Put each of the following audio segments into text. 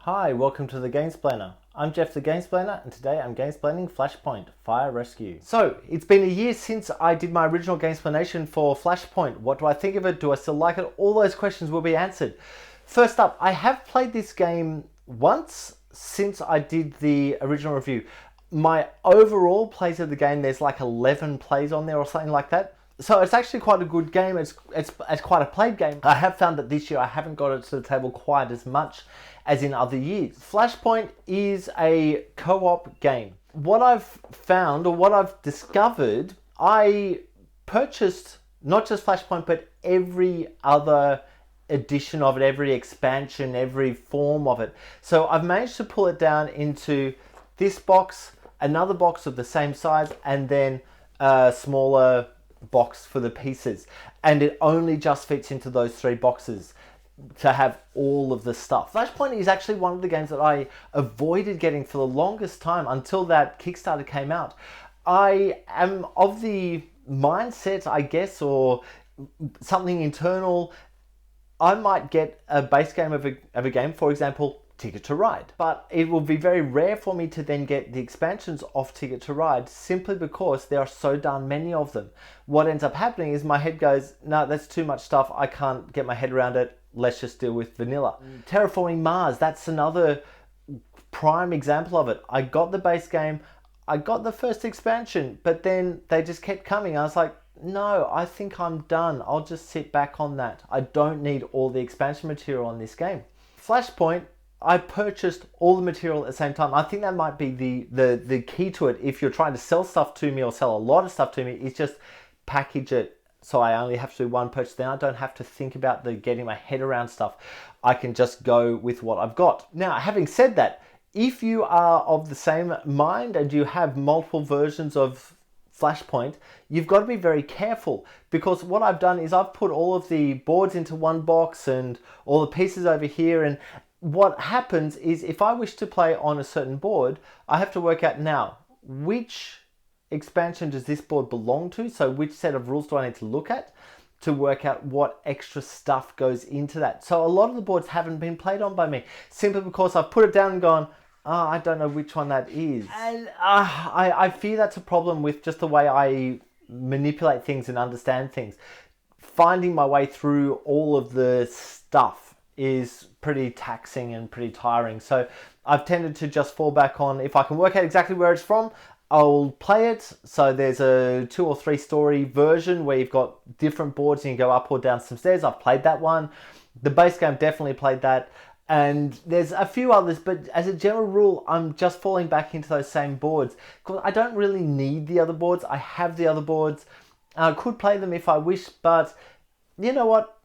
Hi, welcome to the Gamesplainer. I'm Jeff the Gamesplainer, and today I'm gamesplaining Flashpoint Fire Rescue. So, it's been a year since I did my original Gamesplanation for Flashpoint. What do I think of it? Do I still like it? All those questions will be answered. First up, I have played this game once since I did the original review. My overall plays of the game, there's like 11 plays on there or something like that. So it's actually quite a good game. It's quite a played game. I have found that this year I haven't got it to the table quite as much as in other years. Flashpoint is a co-op game. What I've found, or what I've discovered, I purchased not just Flashpoint, but every other edition of it, every expansion, every form of it. So I've managed to pull it down into this box, another box of the same size, and then a smaller box for the pieces. And it only just fits into those three boxes to have all of the stuff. Flashpoint is actually one of the games that I avoided getting for the longest time until that Kickstarter came out. I am of the mindset, I guess, or something internal, I might get a base game of a game, for example, Ticket to Ride. But it will be very rare for me to then get the expansions of Ticket to Ride simply because there are so darn many of them. What ends up happening is my head goes, no, that's too much stuff. I can't get my head around it. Let's just deal with vanilla. Terraforming Mars, that's another prime example of it. I got the base game, I got the first expansion, but then they just kept coming. I was like, no, I think I'm done. I'll just sit back on that. I don't need all the expansion material on this game. Flashpoint, I purchased all the material at the same time. I think that might be the key to it. If you're trying to sell stuff to me or sell a lot of stuff to me, is just package it so I only have to do one purchase. Then I don't have to think about getting my head around stuff. I can just go with what I've got. Now, having said that, if you are of the same mind and you have multiple versions of Flashpoint, you've got to be very careful, because what I've done is I've put all of the boards into one box and all the pieces over here, and what happens is if I wish to play on a certain board, I have to work out now which expansion does this board belong to, so which set of rules do I need to look at to work out what extra stuff goes into that. So a lot of the boards haven't been played on by me simply because I've put it down and gone, oh, I don't know which one that is. And I fear that's a problem with just the way I manipulate things and understand things. Finding my way through all of the stuff is pretty taxing and pretty tiring. So I've tended to just fall back on, if I can work out exactly where it's from, I'll play it. So there's a 2 or 3 story version where you've got different boards and you go up or down some stairs. I've played that one. The base game, definitely played that. And there's a few others, but as a general rule, I'm just falling back into those same boards. Because I don't really need the other boards. I have the other boards. I could play them if I wish, but you know what?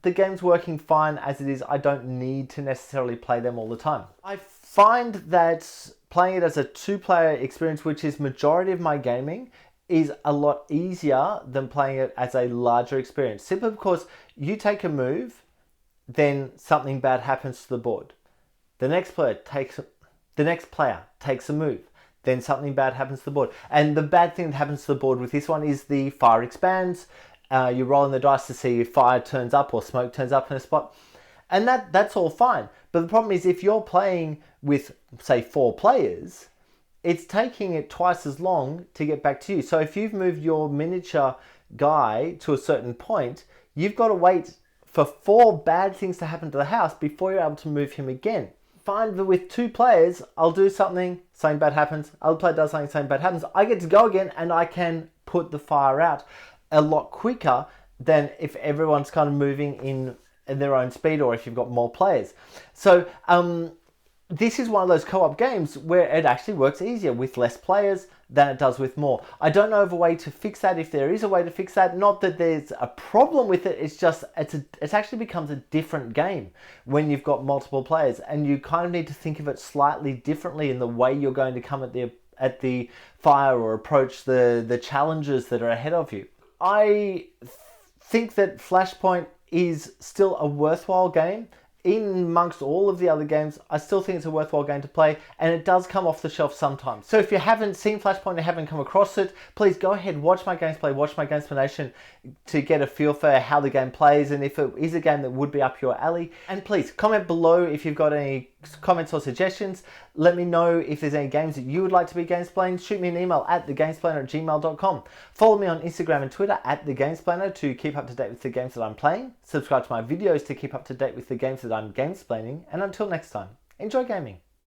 The game's working fine as it is. I don't need to necessarily play them all the time. I find that playing it as a 2-player experience, which is majority of my gaming, is a lot easier than playing it as a larger experience. Simply because you take a move, then something bad happens to the board. The next player takes a move, then something bad happens to the board. And the bad thing that happens to the board with this one is the fire expands. You're rolling the dice to see if fire turns up or smoke turns up in a spot. And that's all fine. But the problem is if you're playing with, say, 4 players, it's taking it twice as long to get back to you. So if you've moved your miniature guy to a certain point, you've got to wait for 4 bad things to happen to the house before you're able to move him again. Find that with 2 players, I'll do something bad happens. Other player does something bad happens. I get to go again and I can put the fire out a lot quicker than if everyone's kind of moving in their own speed or if you've got more players. So this is one of those co-op games where it actually works easier with less players than it does with more. I don't know of a way to fix that, if there is a way to fix that. Not that there's a problem with it, it's just it actually becomes a different game when you've got multiple players, and you kind of need to think of it slightly differently in the way you're going to come at the fire or approach the challenges that are ahead of you. I think that Flashpoint is still a worthwhile game. In amongst all of the other games, I still think it's a worthwhile game to play, and it does come off the shelf sometimes. So if you haven't seen Flashpoint and haven't come across it, please go ahead, watch my gameplay, watch my Gamesplanation to get a feel for how the game plays and if it is a game that would be up your alley. And please comment below if you've got any comments or suggestions. Let me know if there's any games that you would like to be gamesplayed. Shoot me an email at thegamesplainer@gmail.com. Follow me on Instagram and Twitter at thegamesplainer to keep up to date with the games that I'm playing. Subscribe to my videos to keep up to date with the games that I'm gamesplaining. And until next time, enjoy gaming.